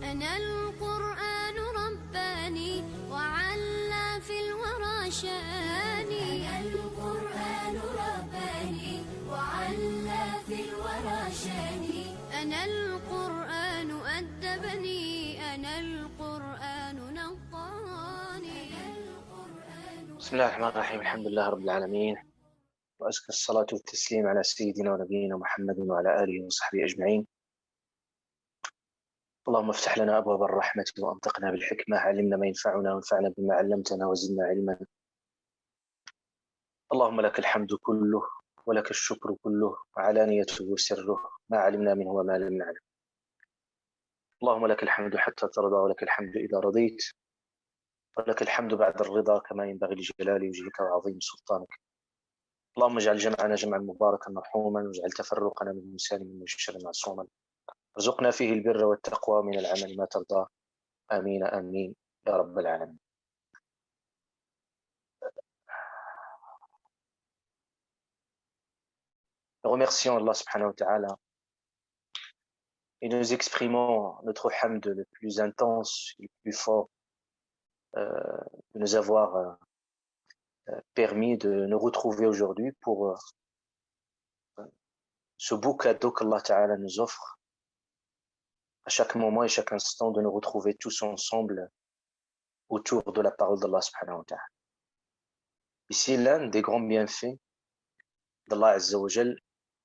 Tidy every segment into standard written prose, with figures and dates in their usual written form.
أنا القرآن رباني وعلى في الورى شاني. أنا القرآن رباني وعلى في الورى شاني. أنا القرآن أدبني. أنا القرآن نقاني. بسم الله الرحمن الرحيم. الحمد لله رب العالمين، وأزكى الصلاة والتسليم على سيدنا ونبينا محمد وعلى آله وصحبه أجمعين. اللهم افتح لنا أبواب الرحمة وأنطقنا بالحكمة، علمنا ما ينفعنا وانفعنا بما علمتنا وزدنا علما. اللهم لك الحمد كله ولك الشكر كله، علانيته وسره، ما علمنا منه وما لم نعلم. اللهم لك الحمد حتى ترضى، ولك الحمد إذا رضيت، ولك الحمد بعد الرضا، كما ينبغي لجلال وجهك وعظيم سلطانك. اللهم اجعل جمعنا جمعا مباركا مرحوما، واجعل تفرقنا من سالم من الشر معصوما، ارزقنا فيه البر والتقوى من العمل ما ترضى. آمين آمين يا رب العالمين. Nous remercions Allah subhanahu wa ta'ala et nous exprimons notre hamd le plus intense et le plus fort de nous avoir permis de nous retrouver aujourd'hui pour ce beau cadeau qu'Allah ta'ala nous offre à chaque moment et chaque instant, de nous retrouver tous ensemble autour de la parole d'Allah subhanahu wa ta'ala. Ici, l'un des grands bienfaits d'Allah Azza wa Jal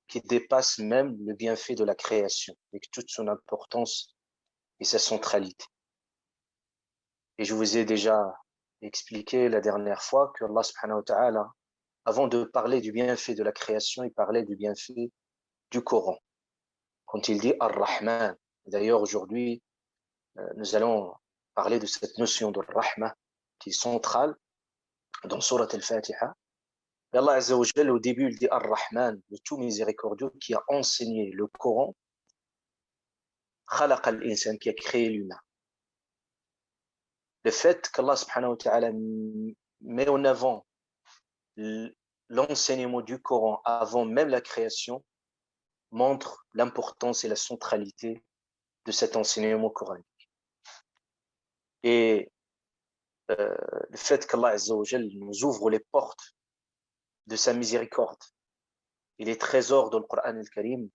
qui dépasse même le bienfait de la création avec toute son importance et sa centralité. Et je vous ai déjà expliqué la dernière fois que Allah subhanahu wa ta'ala, avant de parler du bienfait de la création, il parlait du bienfait du Coran. Quand il dit Ar-Rahman, d'ailleurs aujourd'hui, nous allons parler de cette notion de Rahma qui est centrale dans Surat Al-Fatiha. Et Allah Azza wa Jalla, au début, il dit Ar-Rahman, le tout miséricordieux, qui a enseigné le Coran, Khalaq al-Insan, qui a créé l'humain. Le fait qu'Allah subhanahu wa ta'ala met en avant l'enseignement du Coran avant même la création montre l'importance et la centralité de cet enseignement coranique. Et le fait qu'Allah Azza wa Jalla nous ouvre les portes de sa miséricorde et les trésors dans le Coran al-Karim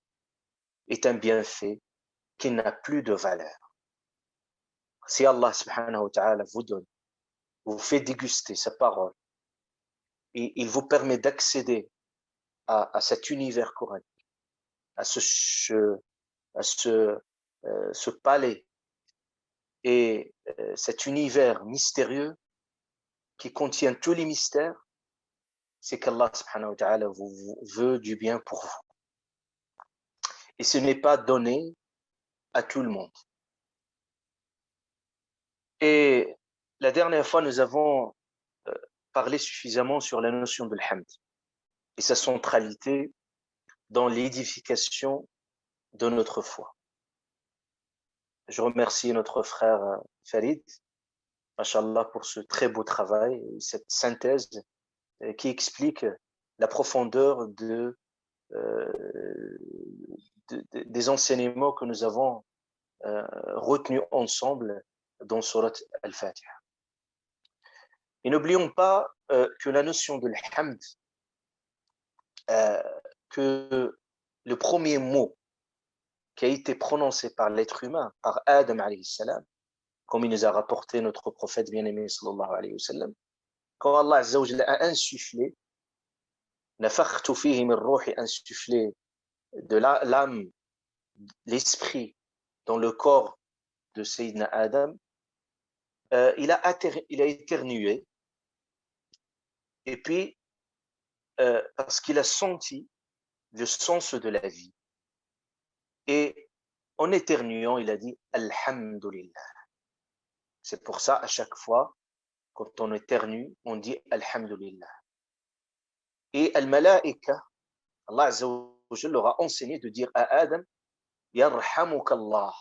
est un bienfait qui n'a plus de valeur. Si Allah subhanahu wa ta'ala vous donne, vous fait déguster sa parole et il vous permet d'accéder à cet univers coranique, à ce palais et cet univers mystérieux qui contient tous les mystères, c'est qu'Allah subhanahu wa ta'ala vous veut du bien pour vous. Et ce n'est pas donné à tout le monde. Et la dernière fois, nous avons parlé suffisamment sur la notion de l'hamd et sa centralité dans l'édification de notre foi. Je remercie notre frère Farid, Masha'Allah, pour ce très beau travail et cette synthèse qui explique la profondeur des enseignements que nous avons retenus ensemble dans Surat Al-Fatiha. Et n'oublions pas que la notion de l'hamd, que le premier mot qui a été prononcé par l'être humain, par Adam alayhi salam, comme il nous a rapporté notre prophète bien-aimé sallallahu alayhi wa sallam, quand Allah Azza wa Jalla a insufflé, nafakhtu fihi min ruhi, insufflé de l'âme, l'esprit dans le corps de Sayyidina Adam, il a éternué, et puis parce qu'il a senti le sens de la vie, et en éternuant il a dit Alhamdulillah. C'est pour ça à chaque fois quand on éternue on dit Alhamdulillah. Et al-malaika, Allah Azza wa Jalla leur a enseigné de dire à Adam Yarhamuk Allah,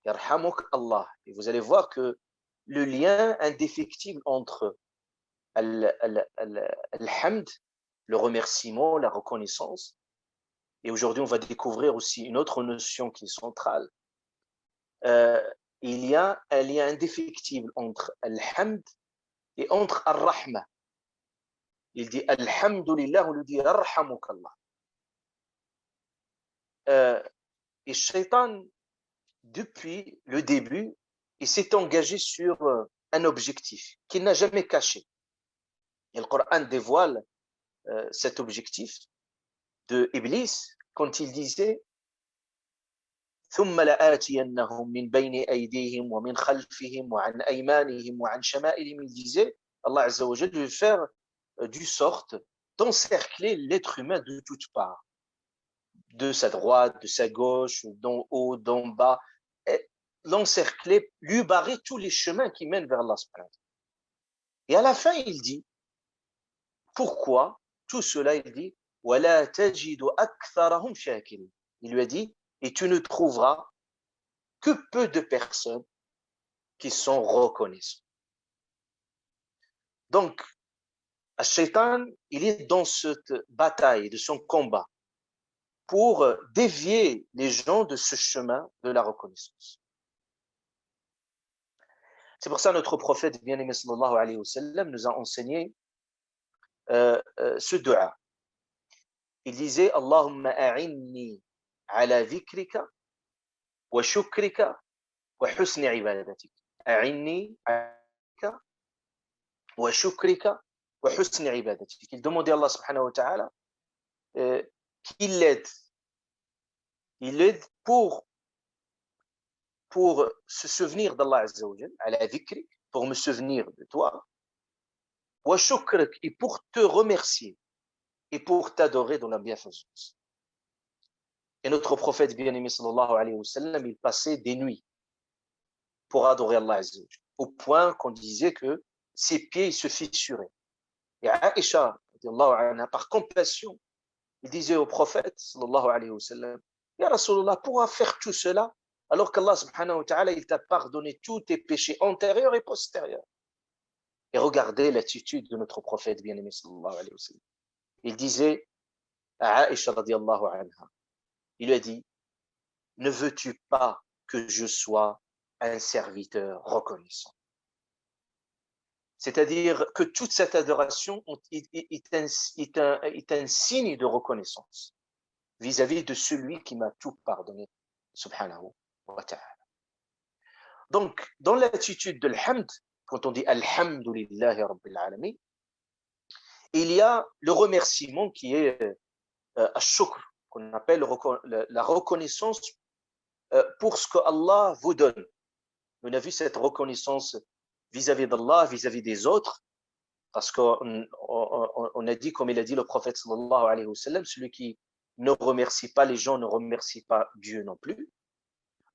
Yarhamuk Allah. Et vous allez voir que le lien indéfectible entre al-hamd, le remerciement, la reconnaissance, et aujourd'hui on va découvrir aussi une autre notion qui est centrale, il y a un lien indéfectible entre al-hamd et entre al-rahma. Il dit alhamdulillah, on lui dit yarhamukallah. Et Shaitan, depuis le début, il s'est engagé sur un objectif qu'il n'a jamais caché. Et le Coran dévoile cet objectif de Iblis quand il disait ثم لآتينهم من بين أيديهم ومن خلفهم وعن أيمانهم وعن شمائلهم. Il disait, Allah Azza wa Jalla, de faire du sorte d'encercler l'être humain de toutes parts, de sa droite, de sa gauche, d'en haut, d'en bas, et l'encercler, lui barrer tous les chemins qui mènent vers Allah subhanahu wa ta'ala. Et à la fin, il dit, pourquoi tout cela? Il dit, وَلَا تَجِدُ أَكْثَرَهُمْ شَاكِرِينَ. Il lui a dit, et tu ne trouveras que peu de personnes qui sont reconnaissantes. Donc, Shaitan, il est dans cette bataille, de son combat, pour dévier les gens de ce chemin de la reconnaissance. C'est pour ça que notre prophète bien-aimé sallallahu alayhi wa sallam nous a enseigné ce dua. Il disait Allahumma a'inni ala dhikrika wa shukrika wa husni ibadatik. A'inni ala wa shukrika wa husni ibadatik. Il demandait à Allah subhanahu wa ta'ala qu'il l'aide. Il l'aide pour se souvenir d'Allah Azza wa Jal, ala dhikrik, pour me souvenir de toi, wa shukrik, et pour te remercier, et pour t'adorer dans la bienfaisance. Et notre prophète bien-aimé sallallahu alayhi wa sallam, il passait des nuits pour adorer Allah Azza wa Jal, au point qu'on disait que ses pieds se fissuraient. Et Aïcha, par compassion, il disait au prophète sallallahu alayhi wa sallam, Ya Rasulullah, pourra faire tout cela alors qu'Allah subhanahu wa ta'ala, il t'a pardonné tous tes péchés antérieurs et postérieurs. Et regardez l'attitude de notre prophète bien-aimé sallallahu alayhi wa sallam. Il disait à Aïcha radiyallahu anha, il lui a dit, ne veux-tu pas que je sois un serviteur reconnaissant? C'est-à-dire que toute cette adoration est un signe de reconnaissance vis-à-vis de celui qui m'a tout pardonné, subhanahu wa ta'ala. Donc, dans l'attitude de l'hamd, quand on dit alhamdulillahi rabbil alamin, il y a le remerciement qui est ash-shukr, qu'on appelle la reconnaissance pour ce que Allah vous donne. On a vu cette reconnaissance vis-à-vis d'Allah, vis-à-vis des autres, parce qu'on a dit, comme il a dit le prophète sallallahu alayhi wa sallam, celui qui ne remercie pas les gens ne remercie pas Dieu non plus.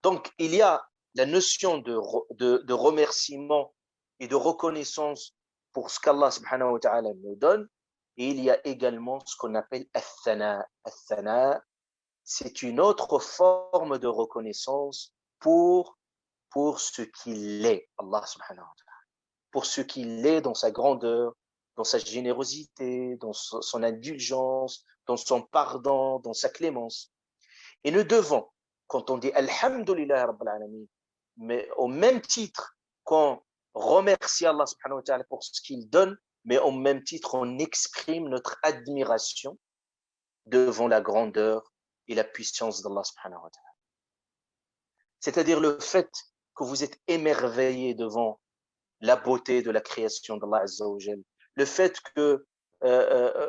Donc, il y a la notion de remerciement et de reconnaissance pour ce qu'Allah subhanahu wa ta'ala nous donne. Et il y a également ce qu'on appelle al-thana. Al-thana, c'est une autre forme de reconnaissance pour ce qu'il est, Allah subhanahu wa ta'ala. Pour ce qu'il est dans sa grandeur, dans sa générosité, dans son indulgence, dans son pardon, dans sa clémence. Et nous devons, quand on dit Alhamdulillah Rabbil Alamin, mais au même titre qu'on remercie Allah subhanahu wa ta'ala pour ce qu'il donne, mais au même titre on exprime notre admiration devant la grandeur et la puissance d'Allah subhanahu wa ta'ala. C'est-à-dire le fait que vous êtes émerveillé devant la beauté de la création d'Allah Azza wa Jal, le fait que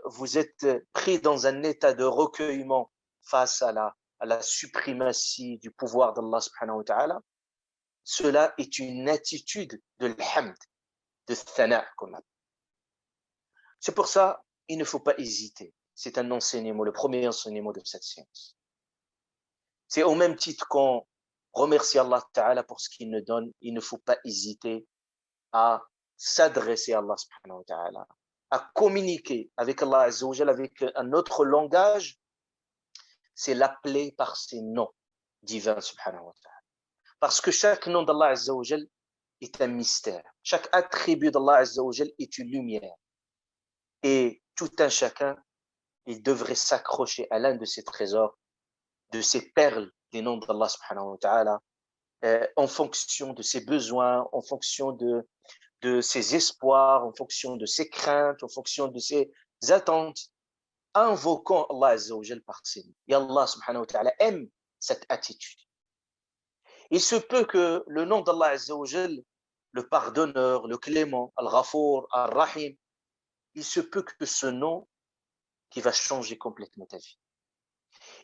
vous êtes pris dans un état de recueillement face à la suprématie du pouvoir d'Allah subhanahu wa ta'ala, cela est une attitude de l'hamd, de thana qu'on a. C'est pour ça, il ne faut pas hésiter. C'est un enseignement, le premier enseignement de cette science. C'est au même titre qu'on remercie Allah ta'ala pour ce qu'il nous donne, il ne faut pas hésiter à s'adresser à Allah subhanahu wa ta'ala, à communiquer avec Allah Azza wa Jal avec un autre langage, c'est l'appeler par ses noms divins subhanahu wa ta'ala. Parce que chaque nom d'Allah Azza wa Jal est un mystère. Chaque attribut d'Allah Azza wa Jal est une lumière. Et tout un chacun, il devrait s'accrocher à l'un de ces trésors, de ces perles des noms d'Allah subhanahu wa ta'ala, en fonction de ses besoins, en fonction de ses espoirs, en fonction de ses craintes, en fonction de ses attentes, invoquant Allah Azza wa Jal par ses noms. Et Allah subhanahu wa ta'ala aime cette attitude. Il se peut que le nom d'Allah Azza wa Jal, le pardonneur, le clément, Al-Ghafour, Al-Rahim, il se peut que ce nom qui va changer complètement ta vie.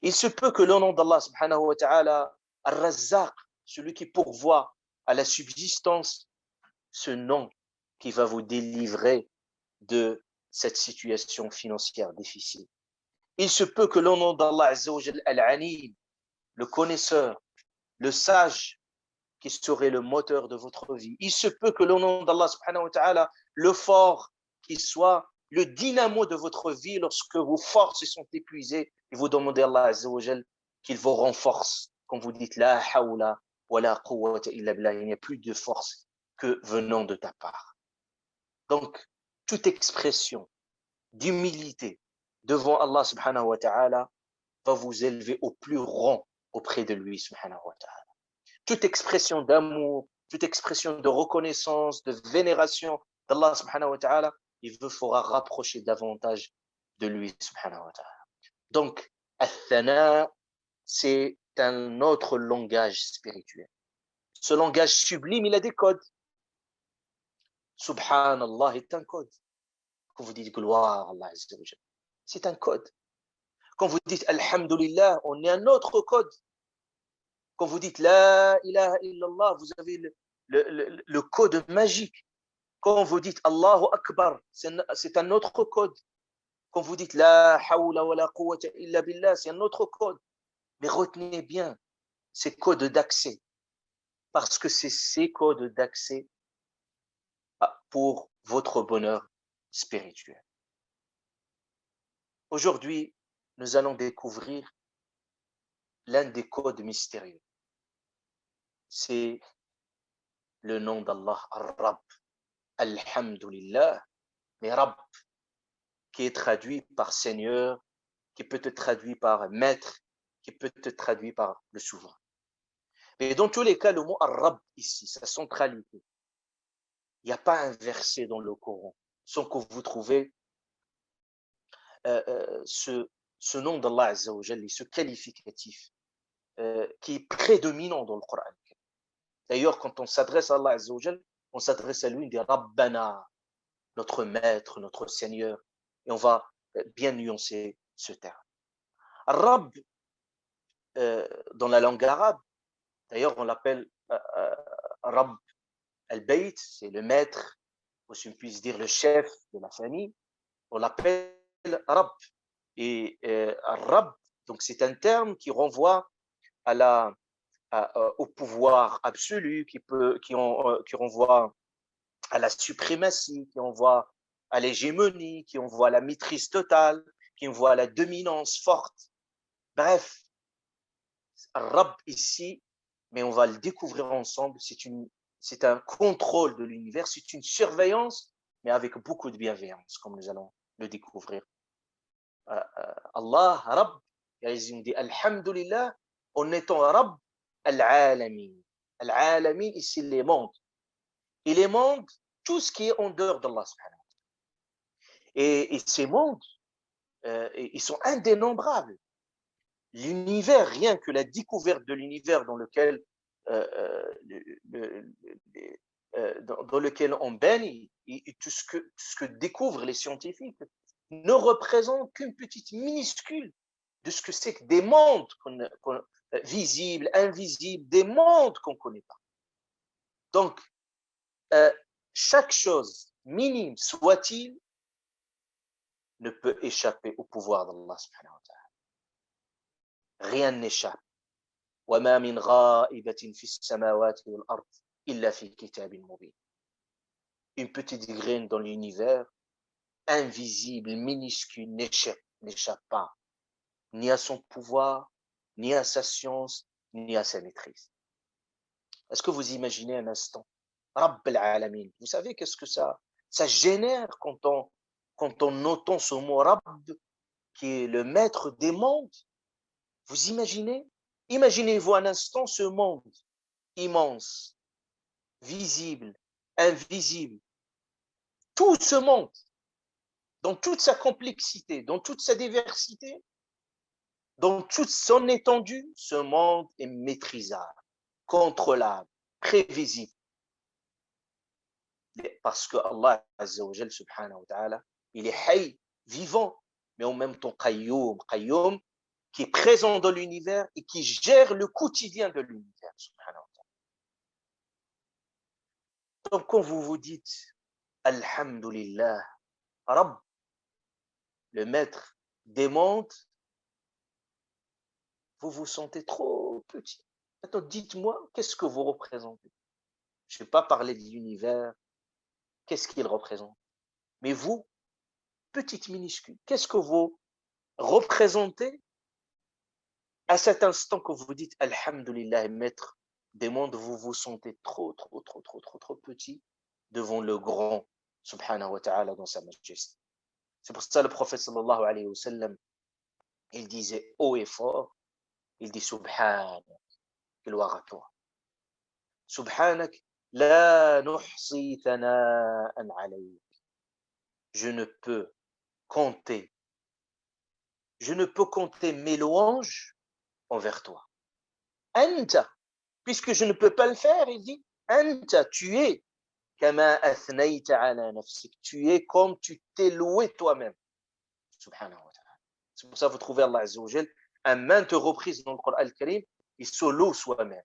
Il se peut que le nom d'Allah subhanahu wa ta'ala, Al-Razzaq, celui qui pourvoit à la subsistance, ce nom qui va vous délivrer de cette situation financière difficile. Il se peut que le nom d'Allah Azza wa Jal, Al-Alim, le connaisseur, le sage, qui serait le moteur de votre vie. Il se peut que le nom d'Allah subhanahu wa ta'ala, le fort, qui soit le dynamo de votre vie lorsque vos forces sont épuisées et vous demandez à Allah Azza wa Jal qu'il vous renforce. Quand vous dites la hawla wa la quwwata illa billah, il n'y a plus de force que venant de ta part. Donc, toute expression d'humilité devant Allah subhanahu wa ta'ala va vous élever au plus rang auprès de lui subhanahu wa ta'ala. Toute expression d'amour, toute expression de reconnaissance, de vénération d'Allah subhanahu wa ta'ala, il vous fera rapprocher davantage de lui subhanahu wa ta'ala. Donc, al-thana, c'est un autre langage spirituel. Ce langage sublime, il a des codes. Subhanallah est un code. Quand vous dites gloire à Allah Azza wa Jal, c'est un code. Quand vous dites alhamdulillah, on est un autre code. Quand vous dites la ilaha illallah, vous avez le code magique. Quand vous dites Allahu Akbar, c'est un autre code. Quand vous dites la hawla wa la quwwata illa billah, c'est un autre code. Mais retenez bien ces codes d'accès, parce que c'est ces codes d'accès pour votre bonheur spirituel. Aujourd'hui, nous allons découvrir l'un des codes mystérieux. C'est le nom d'Allah, Ar-Rabb, Alhamdulillah, mais Rabb, qui est traduit par Seigneur, qui peut être traduit par Maître, qui peut être traduit par le Souverain. Mais dans tous les cas, le mot Ar-Rabb ici, sa centralité, il n'y a pas un verset dans le Coran sans que vous trouvez ce nom d'Allah Azza wa Jalla, ce qualificatif qui est prédominant dans le Coran. D'ailleurs, quand on s'adresse à Allah Azza wa Jalla, on s'adresse à lui, on dit Rabbana, notre maître, notre Seigneur, et on va bien nuancer ce terme. Rabb, dans la langue arabe, d'ailleurs, on l'appelle Rabb al-Bayt, c'est le maître, ou si on puisse dire le chef de la famille, on l'appelle Rabb. Et Rabb, donc c'est un terme qui renvoie au pouvoir absolu, qui renvoie à la suprématie, qui renvoie à l'hégémonie, qui renvoie à la maîtrise totale, qui renvoie à la dominance forte. Bref, Rabb ici, mais on va le découvrir ensemble, c'est un contrôle de l'univers, c'est une surveillance, mais avec beaucoup de bienveillance, comme nous allons le découvrir. Allah, Rabb, il dit Alhamdulillah, en étant Rabb, Al-Alamin. Al-Alamin, ici, les mondes. Et les mondes, tout ce qui est en dehors d'Allah. Et ces mondes, ils sont indénombrables. L'univers, rien que la découverte de l'univers dans lequel on baigne, et tout ce que découvrent les scientifiques, ne représente qu'une petite minuscule de ce que c'est que des mondes visibles, invisibles, des mondes qu'on ne connaît pas. Donc, chaque chose, minime soit-il, ne peut échapper au pouvoir d'Allah subhanahu wa ta'ala. Rien n'échappe. وَمَا مِنْ غَائِبَةٍ فِي السَّمَاوَاتِ وَالْأَرْضِ إِلَّا فِي كِتَابٍ مُبِينٍ. Une petite graine dans l'univers, invisible, minuscule, n'échappe pas, ni à son pouvoir, ni à sa science, ni à sa maîtrise. Est-ce que vous imaginez un instant Rabb al-Alamin, vous savez qu'est-ce que ça génère quand on entend ce mot Rabb, qui est le maître des mondes. Vous imaginez? Imaginez-vous un instant ce monde immense, visible, invisible, tout ce monde, dans toute sa complexité, dans toute sa diversité, dans toute son étendue, ce monde est maîtrisable, contrôlable, prévisible. Parce que Allah Azza wa Jal, subhanahu wa ta'ala, il est hayy, vivant, mais en même temps qayyum, qui est présent dans l'univers et qui gère le quotidien de l'univers, subhanahu wa ta'ala. Donc quand vous vous dites Alhamdulillah, Rabb, le maître des mondes, vous vous sentez trop petit. Maintenant, dites-moi, qu'est-ce que vous représentez? Je ne vais pas parler de l'univers, qu'est-ce qu'il représente? Mais vous, petite minuscule, qu'est-ce que vous représentez à cet instant que vous dites Alhamdulillah, maître des mondes, vous vous sentez trop petit devant le grand, subhanahu wa ta'ala, dans sa majesté. C'est pour ça le prophète sallallahu alayhi wa sallam, il disait haut et fort, il dit Subhanak, gloire à toi. Subhanak, la nuhsi thana'an alayk. Je ne peux compter mes louanges envers toi. Anta, puisque je ne peux pas le faire, il dit Anta, tu es kama athnayta ala nafsik, tu es comme tu t'es loué toi-même. Subhanahu wa ta'ala. C'est pour ça que vous trouvez Allah Azza wa Jal à maintes reprises dans le Coran al-Karim, il se loue soi-même.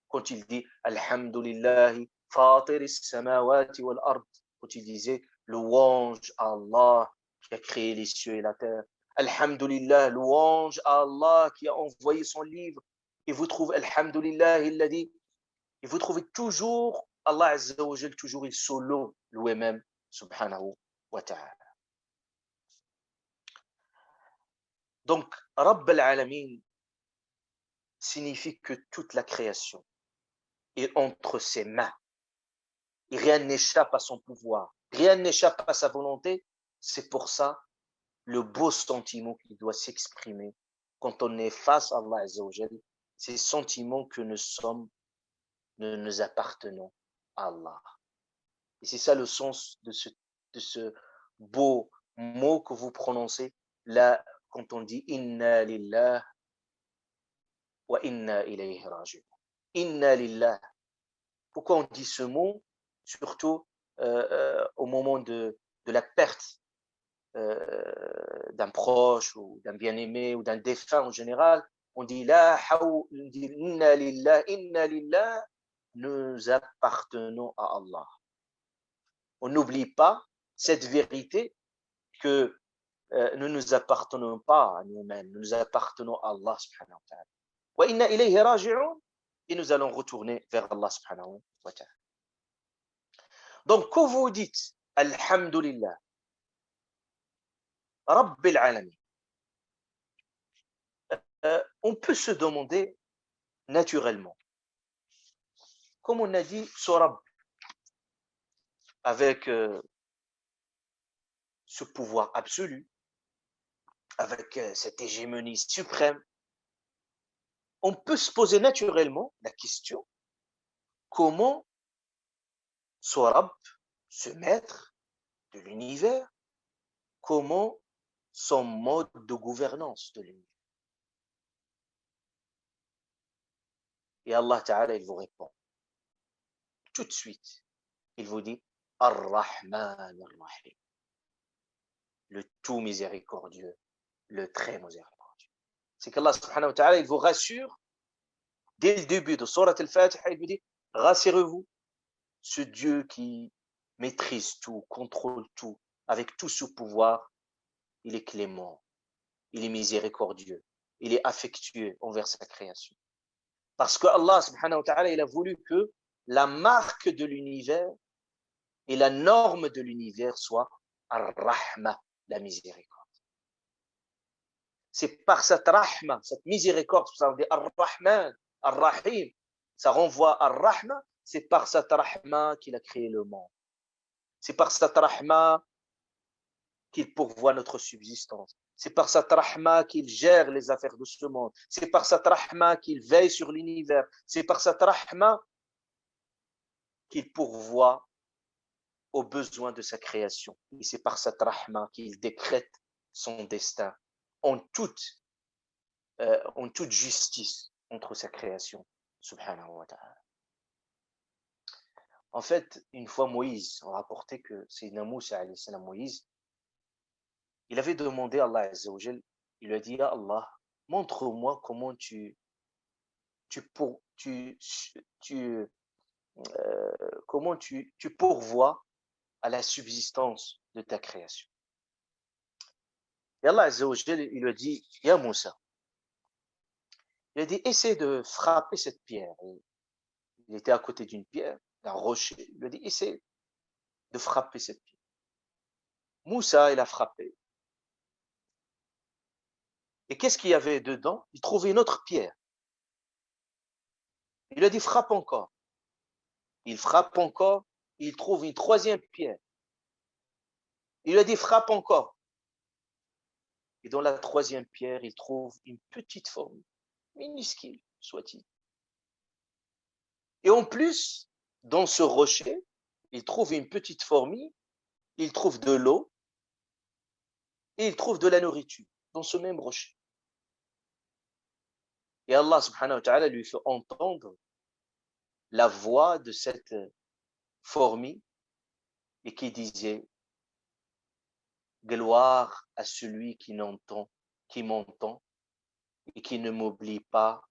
Quand il dit Alhamdulillahi fatiris samawati wal ard, quand il disait louange à Allah qui a créé les cieux et la terre. Alhamdulillah, louange à Allah qui a envoyé son livre. Et vous trouvez Alhamdulillah, il l'a dit. Et vous trouvez toujours Allah Azza wa Jal, toujours il se loue lui-même, subhanahu wa ta'ala. Donc, Rabb al-Alamin signifie que toute la création est entre ses mains. Et rien n'échappe à son pouvoir. Rien n'échappe à sa volonté. C'est pour ça le beau sentiment qui doit s'exprimer quand on est face à Allah Azza wa Jal, c'est sentiments que nous appartenons à Allah. Et c'est ça le sens de ce beau mot que vous prononcez là quand on dit Inna lillah wa inna ilayhi raji'un. Inna lillah. Pourquoi on dit ce mot? Surtout au moment de la perte d'un proche ou d'un bien-aimé ou d'un défunt en général, on dit inna lillah, nous appartenons à Allah. On n'oublie pas cette vérité que nous ne nous appartenons pas à nous-mêmes, nous appartenons à Allah subhanahu wa ta'ala. Wa inna ilayhi raji'un, et nous allons retourner vers Allah subhanahu wa ta'ala. Donc, quand vous dites Alhamdulillah, Rabbil Alamin, on peut se demander naturellement, comme on a dit, Sorab, avec ce pouvoir absolu, avec cette hégémonie suprême, on peut se poser naturellement la question, comment Sorab, ce maître de l'univers, comment son mode de gouvernance de l'univers. Et Allah Ta'ala, il vous répond tout de suite. Il vous dit Ar-Rahman Ar-Rahim, le tout miséricordieux, le très miséricordieux. C'est qu'Allah Subhanahu wa Ta'ala, il vous rassure dès le début de Surat Al-Fatiha, il vous dit rassurez-vous, ce Dieu qui maîtrise tout, contrôle tout, avec tout ce pouvoir, il est clément, il est miséricordieux, il est affectueux envers sa création. Parce que Allah subhanahu wa ta'ala, il a voulu que la marque de l'univers et la norme de l'univers soit ar-Rahma, la miséricorde. C'est par cette Rahma, cette miséricorde, ça veut dire ar-Rahman, ar-Rahim, ça renvoie à ar-Rahma, c'est par cette Rahma qu'il a créé le monde. C'est par cette Rahma qu'il pourvoit notre subsistance. C'est par sa rahma qu'il gère les affaires de ce monde. C'est par sa rahma qu'il veille sur l'univers. C'est par sa rahma qu'il pourvoit aux besoins de sa création. Et c'est par sa rahma qu'il décrète son destin en toute justice entre sa création. Subhanahu wa ta'ala. En fait, une fois Moïse, on rapportait que Sayyidina Moussa alayhi salam, Moïse, il avait demandé à Allah Azza wa Jal, il lui a dit, ya Allah, montre-moi comment comment tu pourvois à la subsistance de ta création. Et Allah Azza wa Jal, il lui a dit, ya Moussa, il a dit, essaie de frapper cette pierre. Il était à côté d'une pierre, d'un rocher. Il lui a dit, essaie de frapper cette pierre. Moussa, il a frappé. Et qu'est-ce qu'il y avait dedans? Il trouvait une autre pierre. Il lui a dit, frappe encore. Il frappe encore. Il trouve une troisième pierre. Il lui a dit, frappe encore. Et dans la troisième pierre, il trouve une petite forme, minuscule, soit-il. Et en plus, dans ce rocher, il trouve une petite fourmi, il trouve de l'eau et il trouve de la nourriture dans ce même rocher. Et Allah subhanahu wa ta'ala lui fait entendre la voix de cette fourmi et qui disait gloire à celui qui m'entend et qui ne m'oublie pas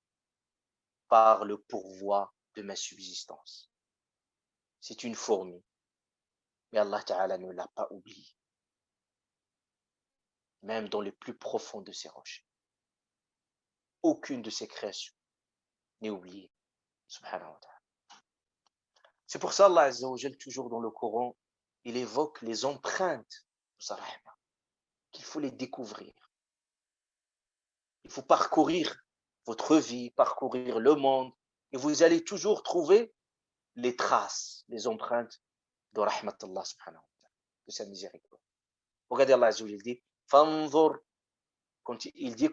par le pourvoi de ma subsistance. C'est une fourmi, mais Allah Ta'ala ne l'a pas oublié, même dans les plus profonds de ses rochers. Aucune de ses créations n'est oubliée, subhanahu wa ta'ala. C'est pour ça Allah Azza wa Jal, toujours dans le Coran, il évoque les empreintes de sa rahma, qu'il faut les découvrir. Il faut parcourir votre vie, parcourir le monde, et vous allez toujours trouver les traces, les empreintes de rahmat Allah subhanahu wa ta'ala, de sa miséricorde. Regardez Allah Azza wa Jal dit, Fanzur, quand il dit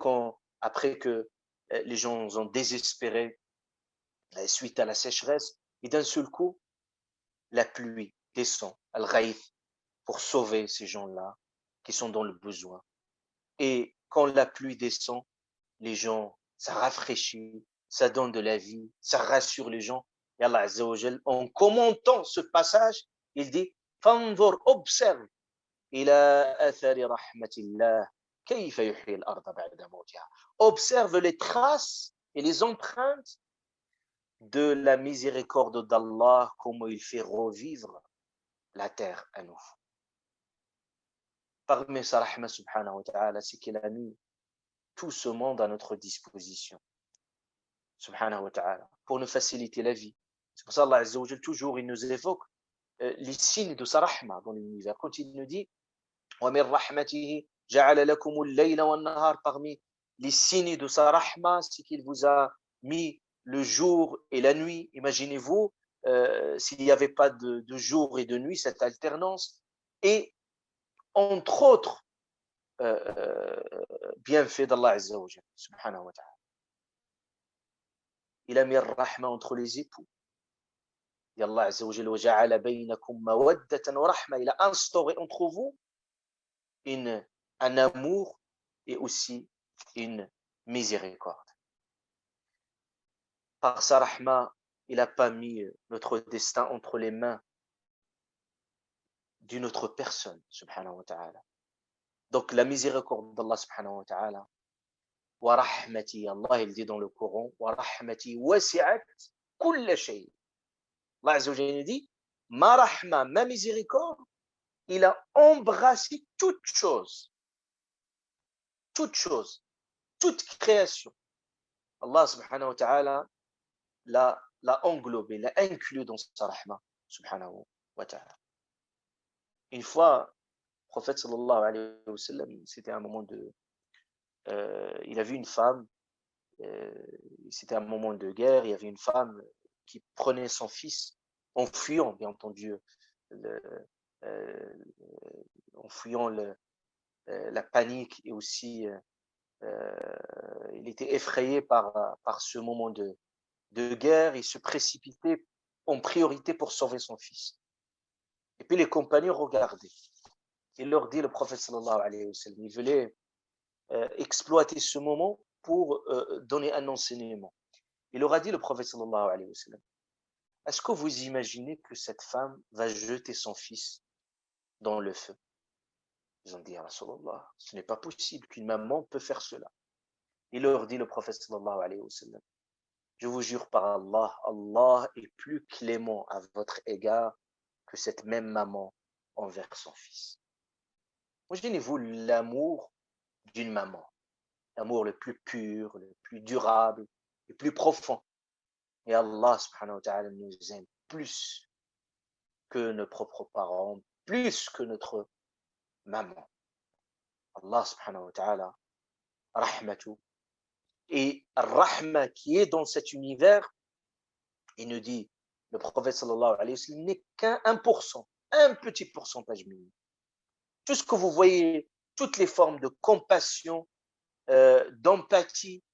après que les gens ont désespéré suite à la sécheresse, et d'un seul coup, la pluie descend, al-Ghaïth, pour sauver ces gens-là qui sont dans le besoin. Et quand la pluie descend, les gens, ça rafraîchit, ça donne de la vie, ça rassure les gens. Et Allah Azza wa Jal, en commentant ce passage, il dit, Fanzur, observe, ila athari rahmatillah, kayfa yuhyi al-arda ba'da mawtiha. Observe les traces et les empreintes de la miséricorde d'Allah, comment il fait revivre la terre à nouveau. Parmi sa rahma subhanahu wa ta'ala, c'est qu'il a mis tout ce monde à notre disposition, subhanahu wa ta'ala, pour nous faciliter la vie. C'est pour ça Allah Azza wa Jal, toujours, il nous évoque les signes de sa rahma dans l'univers. Quand il nous dit وَمِنْ رَحْمَتِهِ جَعَلَ لَكُمُ اللَّيْلَ وَالنَّهَارَ, parmi les signes de sa rahma, c'est qu'il vous a mis le jour et la nuit. Imaginez-vous s'il n'y avait pas de jour et de nuit, cette alternance. Et entre autres bienfaits d'Allah Azza wa Jalla, subhanahu wa ta'ala. Il a mis le rahma entre les époux. Et Allah Azza wa Jalla, وَجَعَلَ بَيْنَكُمْ مَوَدَّةً وَرَحْمَةً, il a instauré entre vous un amour et aussi une miséricorde. Par sa rahma, il n'a pas mis notre destin entre les mains d'une autre personne, subhanahu wa ta'ala. Donc la miséricorde d'Allah subhanahu wa ta'ala, wa rahmati, Allah il dit dans le Coran, wa rahmati wasi'at kulla shay. Allah Azza wa Jalla dit, ma rahma, ma miséricorde, il a embrassé toute chose, toute création. Allah subhanahu wa ta'ala l'a englobé, l'a inclus dans sa rahma, subhanahu wa ta'ala. Une fois, le prophète sallallahu alayhi wa sallam, c'était un moment il a vu une femme, c'était un moment de guerre, il y avait une femme qui prenait son fils en fuyant, bien entendu, en fuyant la panique et aussi il était effrayé par ce moment de guerre. Il se précipitait en priorité pour sauver son fils. Et puis les compagnons regardaient. Il leur dit, le prophète sallallahu alayhi wa sallam, il voulait exploiter ce moment pour donner un enseignement. Il leur a dit, le prophète sallallahu alayhi wa sallam, est-ce que vous imaginez que cette femme va jeter son fils dans le feu? Ils ont dit, ya Rasulallah, ce n'est pas possible qu'une maman peut faire cela. Il leur dit, le prophète sallallahu alayhi wa sallam, je vous jure par Allah, Allah est plus clément à votre égard que cette même maman envers son fils. Imaginez-vous l'amour d'une maman, l'amour le plus pur, le plus durable, le plus profond. Et Allah subhanahu wa ta'ala nous aime plus que nos propres parents, plus que notre maman. Allah subhanahu wa ta'ala, rahmatu. Et rahma qui est dans cet univers, il nous dit, le prophète sallallahu alayhi wa sallam n'est qu'un 1%, un petit pourcentage minime. Tout ce que vous voyez, toutes les formes de compassion, d'empathie,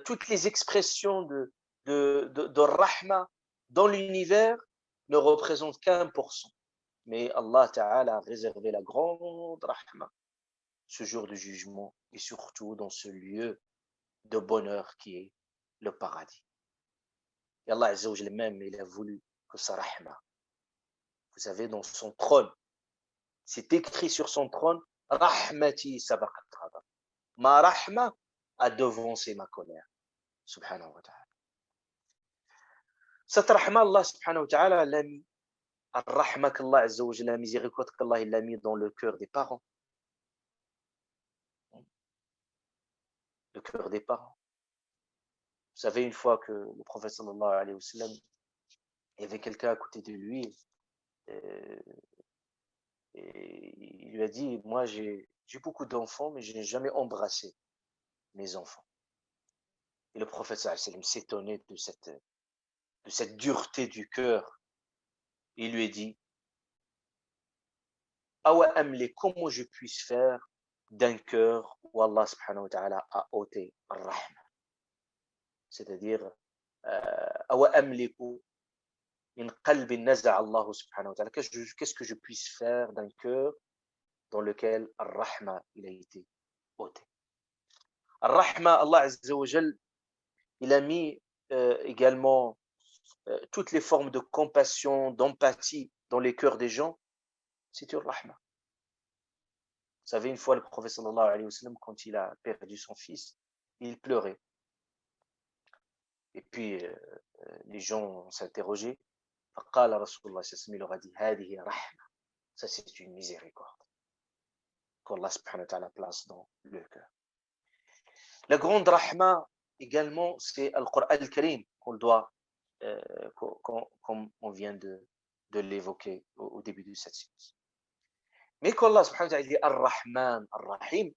toutes les expressions de rahma dans l'univers ne représentent qu'un 1%. Mais Allah Ta'ala a réservé la grande rahma, ce jour de jugement et surtout dans ce lieu de bonheur qui est le paradis. Et Allah Azza wa Jalla même, il a voulu que sa rahma, vous savez, dans son trône, c'est écrit sur son trône, Rahmati sabaqat ghadab. Ma rahma a devancé ma colère. Subhanahu wa ta'ala. Cette rahma, Allah subhanahu wa ta'ala l'a mis, al-rahma qu'Allah Azza wa Jalla, la miséricorde qu'Allah il l'a mis dans le cœur des parents. Le cœur des parents. Vous savez, une fois que le prophète sallallahu alayhi wa sallam, il y avait quelqu'un à côté de lui, et il lui a dit, moi j'ai beaucoup d'enfants, mais je n'ai jamais embrassé mes enfants. Et le prophète sallallahu alayhi wa sallam s'étonnait de cette dureté du cœur. Il lui a dit, Awa amli, comment je puisse faire d'un cœur où Allah subhanahu wa ta'ala a ôté ar-rahma. C'est-à-dire, Awa amliku min qalbin naza'a Allah subhanahu wa ta'ala. Qu'est-ce que je puisse faire d'un cœur dans lequel ar-rahma il a été ôté. Ar-rahma, Allah azza wa jal, il a mis également toutes les formes de compassion, d'empathie dans les cœurs des gens. C'est une rahma. Vous savez, une fois le prophète sallallahu alayhi wa sallam, quand il a perdu son fils, il pleurait. Et puis les gens s'interrogeaient. فقال رسول الله صلى الله عليه وسلم, il leur a dit, هذه رحمة. Ça c'est une miséricorde qu'Allah subhanahu wa ta'ala place dans le cœur. La grande rahma également, c'est Al-Qur'an al-Karim qu'on doit, comme on vient de l'évoquer au début de cette séance. Mais quand Allah subhanahu wa ta'ala dit Ar-Rahman, Ar-Rahim,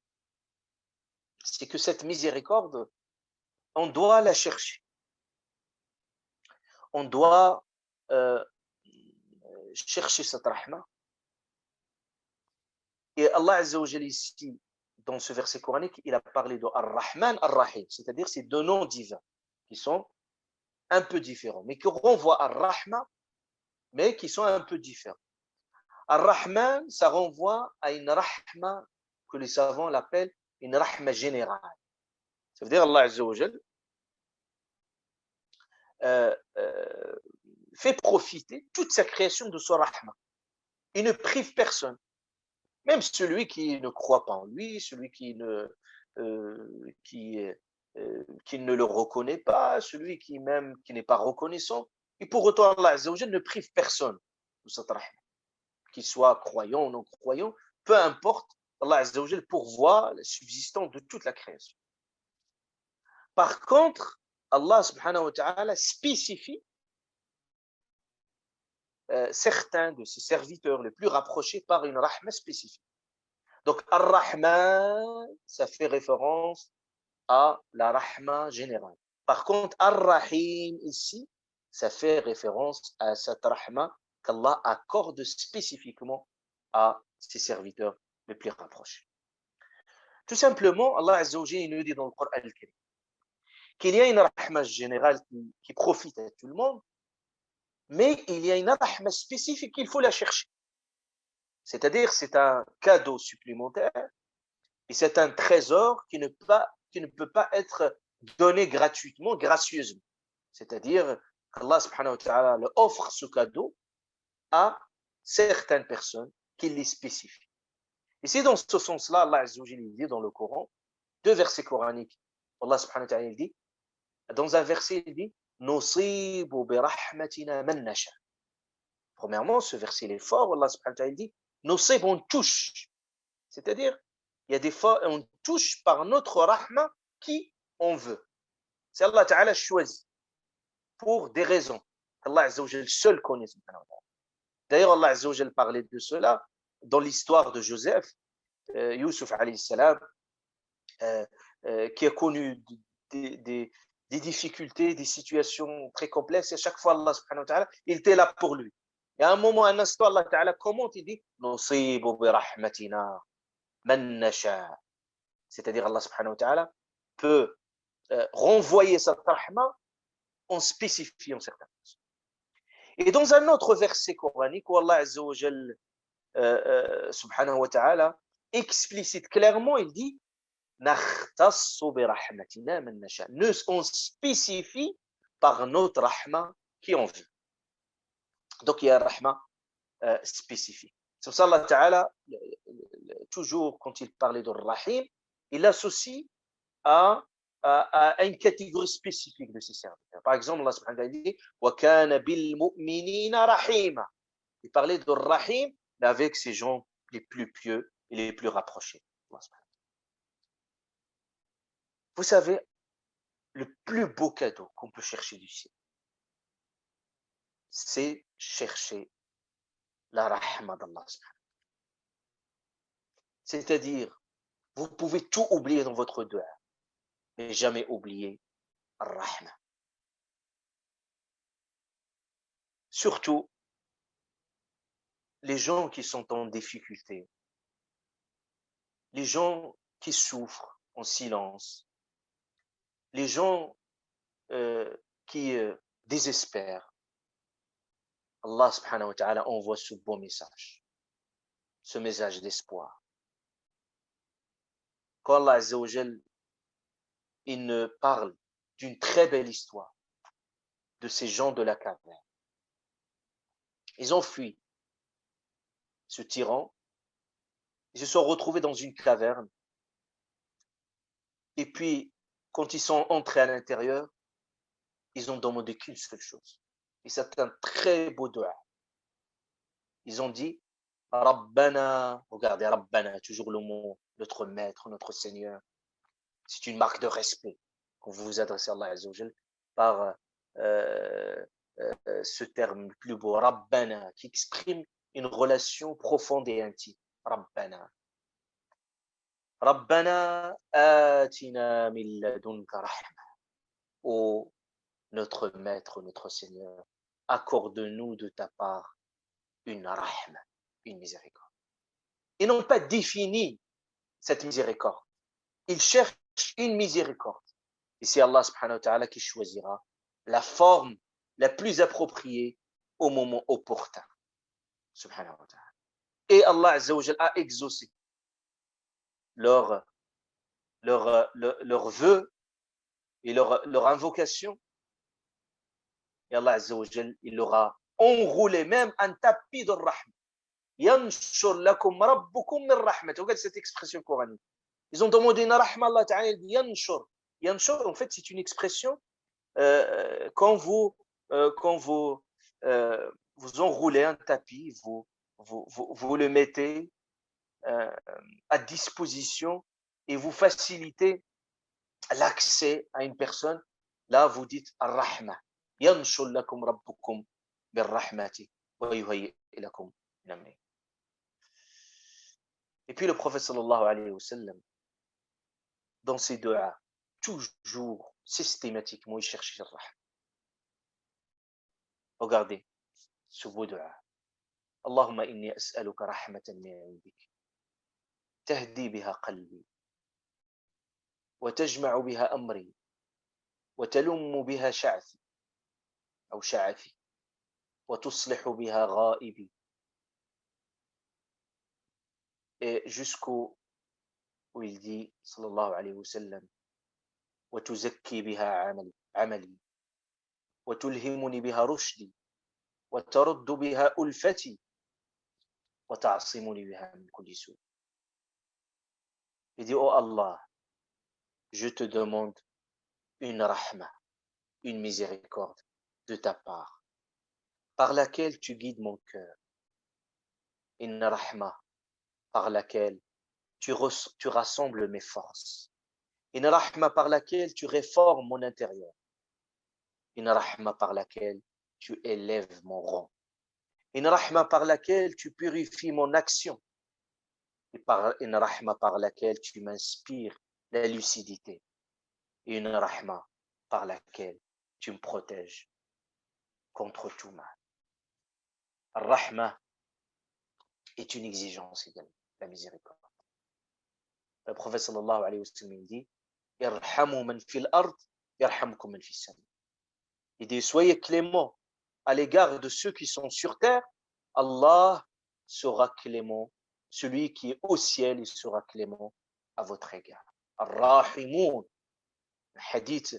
c'est que cette miséricorde, on doit la chercher. On doit chercher cette rahma. Et Allah Azza wa Jalla ici, dans ce verset coranique, il a parlé de Ar-Rahman, Ar-Rahim, c'est-à-dire ces deux noms divins qui sont un peu différents, mais qui renvoient à Ar-Rahma, mais qui sont un peu différents. Ar-Rahman, ça renvoie à une rahma que les savants l'appellent une rahma générale. Ça veut dire Allah Azza wa Jalla fait profiter toute sa création de son rahma. Il ne prive personne. Même celui qui ne croit pas en lui, celui qui ne le reconnaît pas, celui qui n'est pas reconnaissant, et pour autant Allah Azza wa Jalla ne prive personne de cette rahma. Qu'il soit croyant ou non croyant, peu importe, Allah Azza wa Jalla pourvoit la subsistance de toute la création. Par contre, Allah subhanahu wa ta'ala spécifie certains de ses serviteurs les plus rapprochés par une rahma spécifique. Donc, Ar-Rahman, ça fait référence à la rahma générale. Par contre, Ar-Rahim, ici, ça fait référence à cette rahma qu'Allah accorde spécifiquement à ses serviteurs les plus rapprochés. Tout simplement, Allah Azza wa Jalla nous dit dans le Coran al-Karim qu'il y a une rahma générale qui profite à tout le monde, mais il y a une rahma spécifique qu'il faut la chercher. C'est-à-dire, c'est un cadeau supplémentaire et c'est un trésor qui ne peut pas être donné gratuitement, gracieusement. C'est-à-dire qu'Allah subhanahu wa ta'ala offre ce cadeau à certaines personnes qui les spécifient. Et c'est dans ce sens-là, Allah Azza wa Jalla dit dans le Coran, deux versets coraniques. Allah subhanahu wa ta'ala dit, dans un verset, il dit, Nusibu bi rahmatina man nasha. Premièrement, ce verset il est fort. Allah subhanahu wa ta'ala dit, Nusib, on touche. C'est-à-dire, il y a des fois, on touche par notre rahma qui on veut. C'est Allah ta'ala choisi pour des raisons. Allah Azza wa Jalla seul connaît. D'ailleurs, Allah Azza wa Jalla parlait de cela dans l'histoire de Joseph, Youssouf alayhi salam, qui a connu des difficultés, des situations très complexes. Et à chaque fois, Allah subhanahu wa ta'ala, il était là pour lui. Et à un moment, un instant, Allah ta'ala commente, il dit Nusibu bi rahmatina man nasha. C'est-à-dire, Allah subhanahu wa ta'ala peut renvoyer cette rahma en spécifiant certaines choses. Et dans un autre verset coranique où Allah Azza wa Jalla subhanahu wa ta'ala explicite clairement, il dit Nakhtassu bi rahmatina man nasha. On spécifie par notre rahma qui on veut. Donc il y a un rahma spécifique. C'est pour ça Allah ta'ala, toujours quand il parlait de rahim, il associe à une catégorie spécifique de ses serviteurs. Par exemple, Allah subhanahu wa ta'ala dit wa kana bil mu'minina rahima. Il parlait de rahim mais avec ces gens les plus pieux et les plus rapprochés. Vous savez, le plus beau cadeau qu'on peut chercher du ciel, c'est chercher la rahma d'Allah. C'est-à-dire, vous pouvez tout oublier dans votre dua, mais jamais oublier Ar-Rahma. Surtout, les gens qui sont en difficulté, les gens qui souffrent en silence, les gens qui désespèrent. Allah subhanahu wa ta'ala envoie ce beau message, ce message d'espoir. Quand Allah Azza wa Jal, il ne parle d'une très belle histoire de ces gens de la caverne. Ils ont fui ce tyran, ils se sont retrouvés dans une caverne, et puis quand ils sont entrés à l'intérieur, ils ont demandé qu'une seule chose. Et c'est un très beau dua. Ils ont dit Rabbana, regardez Rabbana, toujours le mot, notre maître, notre Seigneur. C'est une marque de respect quand vous vous adressez à Allah Azza wa Jal par ce terme le plus beau, Rabbana, qui exprime une relation profonde et intime. Rabbana. Rabbana atina min ladunka rahma. Ô notre maître, notre Seigneur, accorde-nous de ta part une rahma, une miséricorde. Ils n'ont pas défini cette miséricorde. Ils cherchent une miséricorde. Et c'est Allah subhanahu wa ta'ala qui choisira la forme la plus appropriée au moment opportun. Subhanahu wa ta'ala. Et Allah Azza wa Jal a exaucé leur vœu et leur invocation. Et Allah Azza wa Jal, il leur a enroulé même un tapis de rahma. Yanshur lakum rabbukum min rahmat. Regarde cette expression coranique. Ils ont demandé une rahma, Allah Ta'ala, il dit yanshur. Yanshur, en fait, c'est une expression quand vous enroulez un tapis, vous le mettez à disposition et vous facilitez l'accès à une personne. Là, vous dites ar-rahma. Yanshur lakum rabbukum min rahmati wa yuhayyi lakum min amri. Et puis le prophète sallallahu alayhi wa sallam, dans ses du'as, toujours, systématiquement, il cherchait le rahma. Regardez ce beau du'a. Allahumma inni as'aluka rahmatan min 'indik tahdi biha qalbi وتجمع بها أمري وتلم بها شعثي أو شعثي وتصلح بها غائبي. Et jusqu'où il dit sallallahu alayhi wa sallam وتزكي بها عملي وتلهمني بها رشدي وترد بها ألفتي وتعصمني بها من كل سوء. Il dit, oh Allah, je te demande une rahma, une miséricorde de ta part, par laquelle tu guides mon cœur. Une rahma, par laquelle tu rassembles mes forces. Une rahma par laquelle tu réformes mon intérieur. Une rahma par laquelle tu élèves mon rang. Une rahma par laquelle tu purifies mon action. Et une rahma par laquelle tu m'inspires la lucidité. Et une rahma par laquelle tu me protèges contre tout mal. Rahma est une exigence également, la miséricorde. Le prophète sallallahu alayhi wa sallam dit Irhamu man fil ard, yarhamkum man fis sama. Il dit soyez clément à l'égard de ceux qui sont sur terre, Allah sera clément. Celui qui est au ciel, il sera clément à votre égard. Ar-Rahimoun, hadith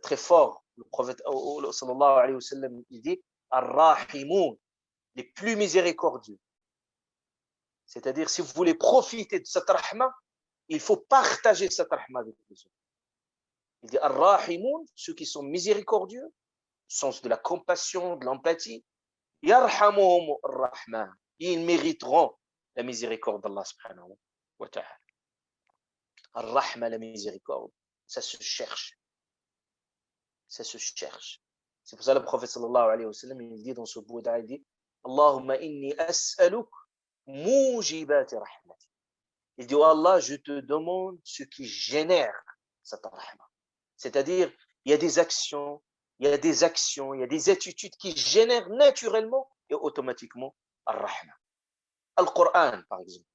très fort, le prophète sallallahu alayhi wa sallam il dit Ar-Rahimoun, les plus miséricordieux. C'est-à-dire, si vous voulez profiter de cette rahma, il faut partager cette rahma avec les autres. Il dit Ar-Rahimoun, ceux qui sont miséricordieux, sens de la compassion, de l'empathie, Yarhamuhum ar-Rahman, ils mériteront la miséricorde d'Allah subhanahu wa ta'ala. Ar-Rahma, la miséricorde, ça se cherche. Ça se cherche. C'est pour ça que le prophète sallallahu alayhi wa sallam, il dit dans ce bouddha, il dit Allahumma inni as'aluk mujibati rahmati. Il dit, oh Allah, je te demande ce qui génère cette rahma. C'est-à-dire, il y a des actions, il y a des attitudes qui génèrent naturellement et automatiquement ar-rahma. Al-Qur'an, par exemple.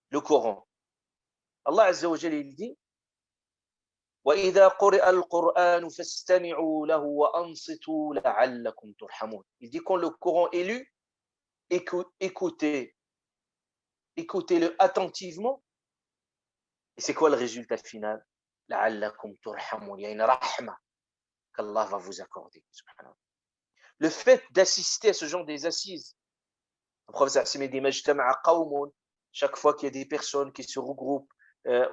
Le Coran. Allah Azza wa Jalla, il dit, وَإِذَا قُرِئَ الْقُرْآنُ فَاسْتَمِعُوا لَهُ وَأَنصِتُوا لَعَلَّكُمْ تُرْحَمُونَ. Il dit, quand le Coran est lu, écoutez-le attentivement. Et c'est quoi le résultat final? لَعَلَّكُمْ تُرْحَمُونَ. Il y a une rahma qu'Allah va vous accorder. Le fait d'assister à ce genre des assises, le prophète sallallahu alayhi wa sallam dit chaque fois qu'il y a des personnes qui se regroupent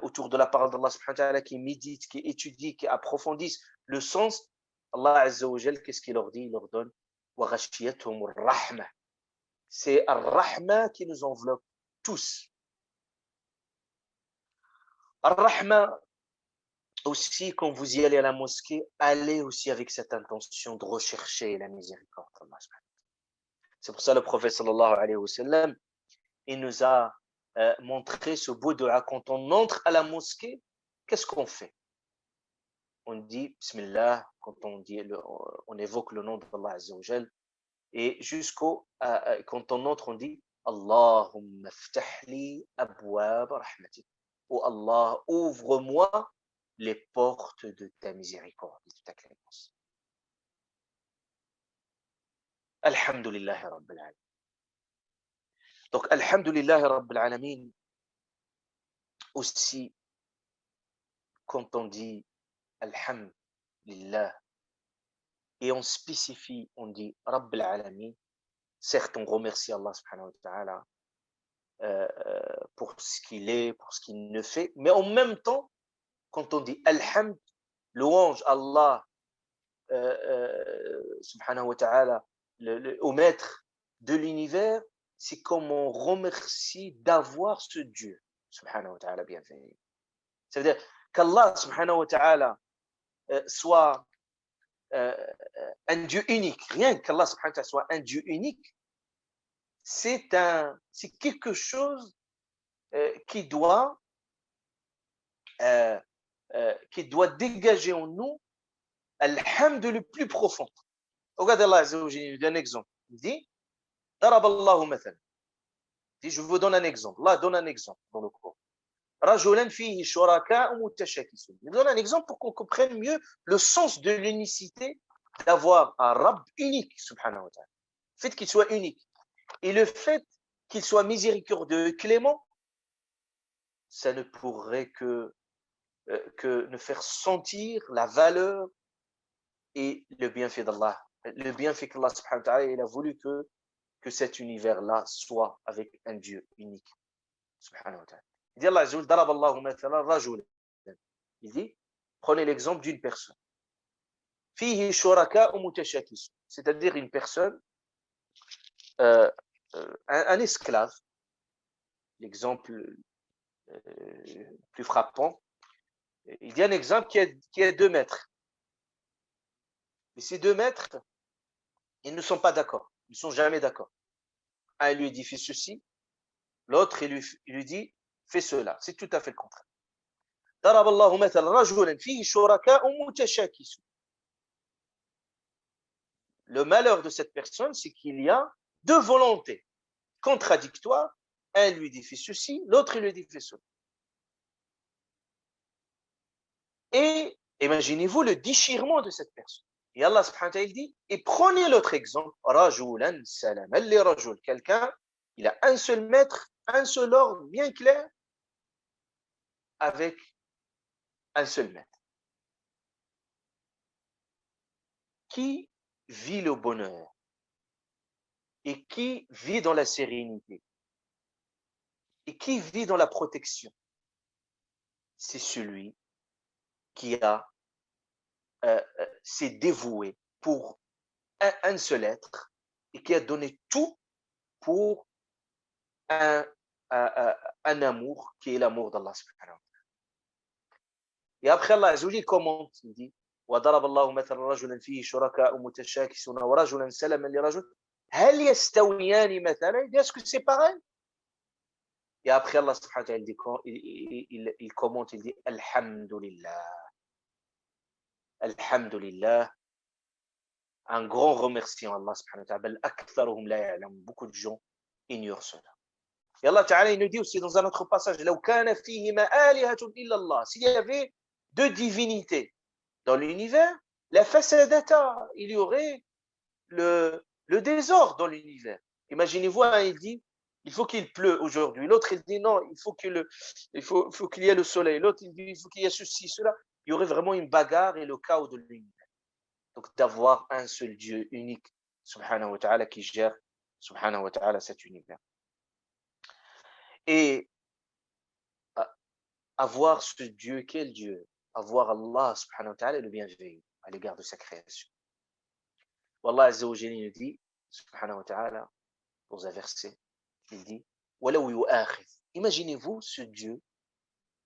autour de la parole d'Allah subhanahu wa ta'ala, qui méditent, qui étudient, qui approfondissent le sens, Allah Azza wa Jal, qu'est-ce qu'il leur dit? Il leur donne وَغَشِيَتْهُمُ الرَّحْمَةِ. C'est Ar-Rahma qui nous enveloppe tous. Ar-Rahma, aussi, quand vous y allez à la mosquée, allez aussi avec cette intention de rechercher la miséricorde d'Allah. C'est pour ça le prophète sallallahu alayhi wa sallam, il nous a montré ce beau dua. Quand on entre à la mosquée, qu'est-ce qu'on fait? On dit Bismillah, quand on évoque le nom d'Allah Azza wa Jal, et quand on entre, on dit Allahumma ftahli abwab rahmatik. Oh Allah, ouvre-moi les portes de ta miséricorde, de ta clémence. Alhamdulillah Rabbil Alamin. Donc, Alhamdulillah Rabbil Alamin, aussi, quand on dit Alhamdulillah, et on spécifie, on dit Rabbil Alamin, certes, on remercie Allah subhanahu wa ta'ala pour ce qu'il est, pour ce qu'il ne fait, mais en même temps, quand on dit Alhamd, louange Allah subhanahu wa ta'ala, au maître de l'univers, c'est comme on remercie d'avoir ce Dieu subhanahu wa ta'ala bienveillant. Ça veut dire qu'Allah subhanahu wa ta'ala soit un Dieu unique, rien qu'Allah subhanahu wa ta'ala soit un Dieu unique, c'est quelque chose qui doit dégager en nous alhamd le plus profond. Regardez Allah Azza wa Jalla, il donne un exemple. Il dit Darab Allahu mathalan. Je vous donne un exemple. Allah donne un exemple dans le Coran. رجلا فيه شركاء متشاكسون. Je donne un exemple pour qu'on comprenne mieux le sens de l'unicité d'avoir un Rabb unique, subhanahu wa ta'ala. Le fait qu'il soit unique et le fait qu'il soit miséricordieux et clément, ça ne pourrait que ne faire sentir la valeur et le bienfait d'Allah. Le bienfait qu'Allah subhanahu wa ta'ala, il a voulu que cet univers-là soit avec un Dieu unique, subhanahu wa ta'ala. Il dit Allah Azza wa Jalla, daraba Allahu mathalan rajulan. Il dit, prenez l'exemple d'une personne. Fihi shuraka'u mutashakisun. C'est-à-dire une personne, un esclave. L'exemple plus frappant, il dit un exemple qui est 2 maîtres. Et ces 2 maîtres, ils ne sont pas d'accord. Ils ne sont jamais d'accord. Un lui dit fais ceci, l'autre il lui dit fais cela. C'est tout à fait le contraire. ضرب الله مثلا رجلا فيه شركاء متشاكسون. Le malheur de cette personne, c'est qu'il y a 2 volontés contradictoires. Un lui dit fais ceci, l'autre il lui dit fais cela. Et imaginez-vous le déchirement de cette personne. Et Allah subhanahu wa ta'ala dit, et prenez l'autre exemple, rajulan salaman li rajul. Quelqu'un, il a un seul maître, un seul ordre bien clair, avec un seul maître. Qui vit le bonheur et qui vit dans la sérénité et qui vit dans la protection, c'est celui qui s'est dévoué pour un seul être et qui a donné tout pour un amour qui est l'amour d'Allah subhanahu wa ta'ala. Et après Allah Azza wa Jalla commente, il dit وضرب الله مثلا رجلا فيه شركاء متشاكسون ورجلا سلما لرجل هل يستويان مثلا. Il dit est-ce que c'est pareil? Et après Allah subhanahu wa ta'ala il commente, il dit Alhamdulillah. Alhamdulillah. Un grand remerciement à Allah subhanahu wa ta'ala. Bal aktharuhum la ya'lam. Beaucoup de gens ignorent cela. Et Allah ta'ala il nous dit aussi dans un autre passage لو كان فيهما آلهة إلا الله. S'il y avait 2 divinités dans l'univers, la fasadata, il y aurait le désordre dans l'univers. Imaginez-vous, il dit il faut qu'il pleut aujourd'hui. L'autre, il dit non, il faut qu'il y ait le soleil. L'autre, il dit il faut qu'il y ait ceci, cela. Il y aurait vraiment une bagarre et le chaos de l'univers. Donc, d'avoir un seul Dieu unique, subhanahu wa ta'ala, qui gère, subhanahu wa ta'ala, cet univers. Et avoir ce Dieu, quel Dieu? Avoir Allah, subhanahu wa ta'ala, le bienveillant à l'égard de sa création. Wallah Azza wa Jalla nous dit, subhanahu wa ta'ala, dans un verset, il dit imaginez-vous ce Dieu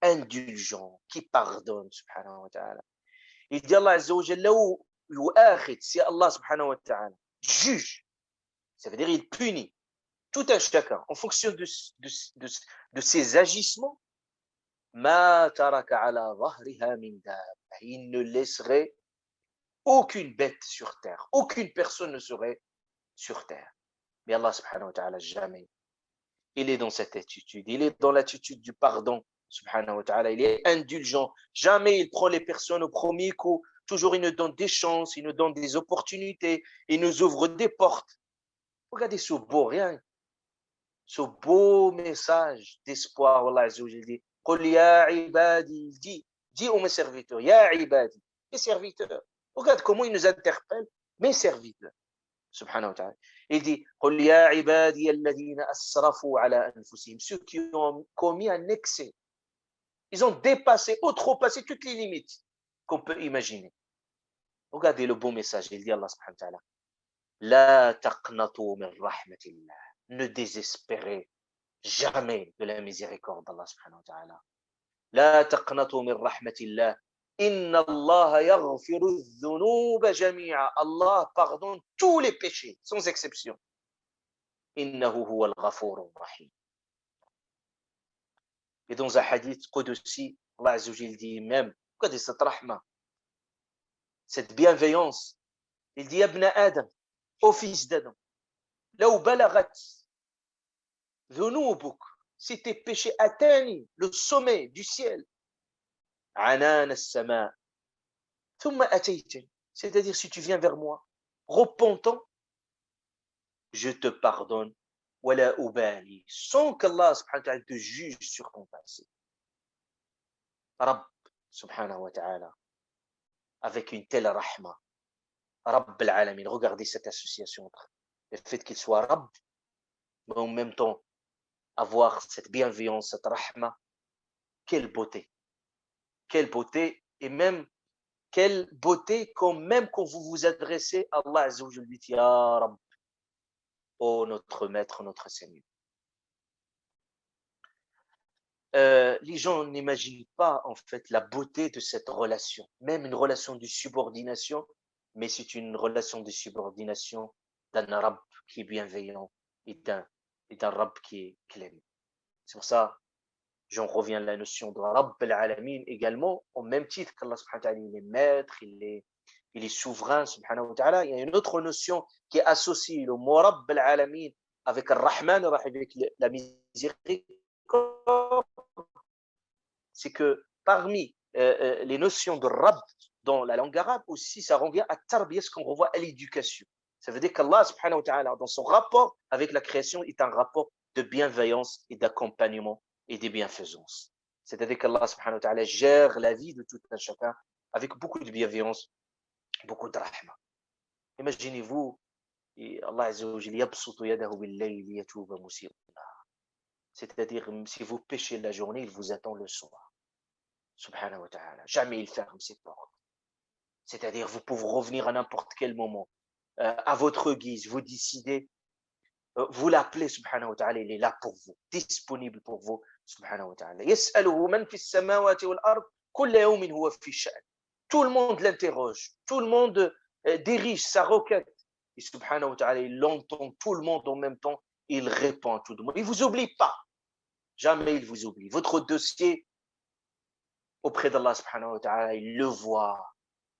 indulgent qui pardonne subhanahu wa ta'ala. Il dit Allah Azza wa Jalla si Allah subhanahu wa ta'ala juge, ça veut dire il punit tout un chacun en fonction de ses agissements, ma taraka ala dhahriha min dab. Il ne laisserait aucune bête sur terre, aucune personne ne serait sur terre. Mais Allah subhanahu wa ta'ala jamais. Il est dans cette attitude, il est dans l'attitude du pardon, subhanahu wa ta'ala, il est indulgent, jamais il prend les personnes au premier coup, toujours il nous donne des chances, il nous donne des opportunités, il nous ouvre des portes. Regardez ce beau message d'espoir, Allah Azza wa Jalla dit, قُلْ يَا عِبَادِي, dis aux mes serviteurs, يَا عِبَادِي, mes serviteurs, regarde comment il nous interpelle, mes serviteurs. Subhanahu wa ta'ala. Il dit قل يا عبادي الذين أسرفوا على أنفسهم. Ceux qui ont commis un excès, ils ont dépassé, outrepassé toutes les limites qu'on peut imaginer. Regardez le beau message, il dit Allah subhanahu wa ta'ala لا تقنطوا من رحمة الله. Ne désespérez jamais de la miséricorde d'Allah subhanahu wa ta'ala. لا تقنطوا من رحمة الله Inna Allah yaghfiru dhunuba jami'a. Allah pardonne tous les péchés, sans exception. Innahu huwa al-ghafurur rahim. Et dans un hadith qudsi, Allah Azza wa Jalla dit même, regardez cette rahma, cette bienveillance. Il dit, Ibn Adam, ô fils d'Adam, law balagat dhunubuk si tes péchés atteignent le sommet du ciel, عنان السماء ثم أتيتني, c'est-à-dire si tu viens vers moi repentant, je te pardonne ولا أبالي, sans qu'Allah subhanahu wa ta'ala te juge sur ton passé. Rabb subhanahu wa ta'ala, avec une telle rahma, Rabb al-Alamin, regardez cette association entre le fait qu'il soit Rabb, mais en même temps avoir cette bienveillance, cette rahma, quelle beauté, et même quelle beauté même quand vous vous adressez à Allah Azza wa Jalla, dites Ya Rabb, ô notre maître, notre Seigneur. Les gens n'imaginent pas en fait la beauté de cette relation, même une relation de subordination, mais c'est une relation de subordination d'un Rabb qui est bienveillant et d'un Rabb qui est clément. C'est pour ça, j'en reviens à la notion de Rabb al-Alamin également, au même titre qu'Allah subhanahu wa ta'ala, il est maître, il est souverain subhanahu wa ta'ala. Il y a une autre notion qui associe le mot Rabb al-Alamin avec Ar-Rahman, avec la miséricorde, c'est que parmi les notions de Rabb dans la langue arabe aussi, ça revient à Tarbiya, ce qu'on revoit à l'éducation. Ça veut dire qu'Allah subhanahu wa ta'ala, dans son rapport avec la création, est un rapport de bienveillance et d'accompagnement et de bienfaisance. C'est-à-dire qu'Allah subhanahu wa ta'ala gère la vie de tout un chacun avec beaucoup de bienveillance, beaucoup de rahma. Imaginez-vous, Allah Azza wa Jalla yabsutu yadahu bil-layli liyatuba musii'un. C'est-à-dire, si vous péchez la journée, il vous attend le soir. Subhanahu wa ta'ala. Jamais il ferme ses portes. C'est-à-dire, vous pouvez revenir à n'importe quel moment, à votre guise, vous décidez, vous l'appelez, subhanahu wa ta'ala, il est là pour vous, disponible pour vous, subhanahu wa ta'ala. Yas'aluhu man fi as-samawati wal ard, kulla yawmin huwa fi sha'n. Tout le monde l'interroge, tout le monde dirige sa requête. Et subhanahu wa ta'ala, il l'entend tout le monde en même temps, il répond à tout le monde. Il ne vous oublie pas. Jamais il vous oublie. Votre dossier auprès d'Allah subhanahu wa ta'ala, il le voit.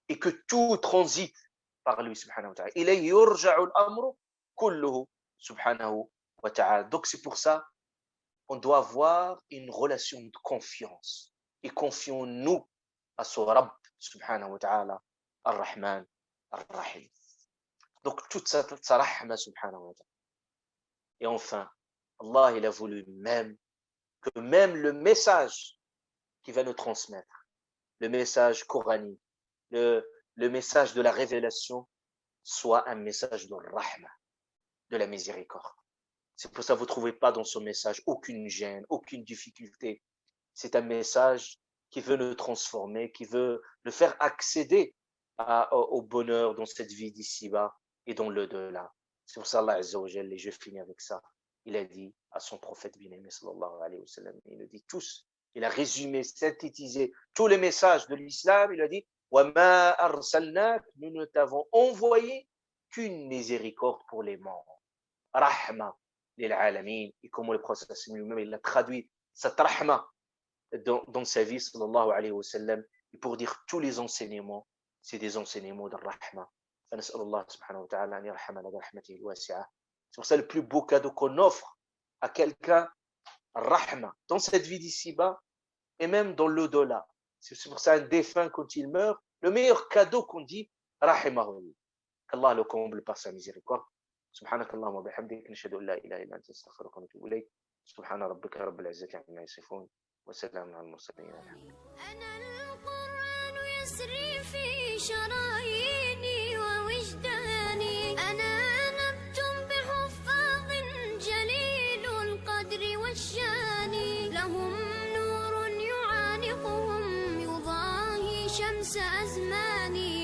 Et que tout transite par lui subhanahu wa ta'ala. Ilayhi yurja'u al-amru kulluhu subhanahu wa ta'ala. Donc c'est pour ça on doit avoir une relation de confiance. Et confions-nous à ce Rabb subhanahu wa ta'ala, ar-Rahman, ar-Rahim. Donc toute sa rahma subhanahu wa ta'ala. Et enfin, Allah il a voulu que même le message qui va nous transmettre, le message coranique, le message de la révélation, soit un message de rahma, de la miséricorde. C'est pour ça que vous ne trouvez pas dans ce message aucune gêne, aucune difficulté. C'est un message qui veut nous transformer, qui veut nous faire accéder au bonheur dans cette vie d'ici-bas et dans l'au-delà. C'est pour ça Allah Azza wa Jalla, et je finis avec ça, il a dit à son prophète bien-aimé sallallahu alayhi wa sallam, il le dit tous, il a résumé, synthétisé tous les messages de l'islam, il a dit وَمَا أَرْسَلْنَاكَ, nous ne t'avons envoyé qu'une miséricorde pour les morts. Rahma lil alamin. Et comme le prophète lui-même, il a traduit cette rahma dans sa vie, sallallahu alayhi wa sallam, et pour dire tous les enseignements, c'est des enseignements de rahma. فنسأل الله سبحانه وتعالى أن يرحمنا برحمته الواسعة. C'est pour ça le plus beau cadeau qu'on offre à quelqu'un, rahma, dans cette vie d'ici-bas et même dans l'au-delà. C'est pour ça un défunt, quand il meurt, le meilleur cadeau qu'on dit, rahimahullah. Qu'Allah le comble par sa miséricorde. سبحانك اللهم وبحمدك نشهد أن لا إله إلا أنت نستغفرك ونتوب إليك. سبحان ربك رب العزة عما يصفون وسلام على المرسلين. أنا القرآن يسري في شراييني ووجداني، أنا نبت بحفاظ جليل القدر والشان، لهم نور يعانقهم يضاهي شمس أزماني.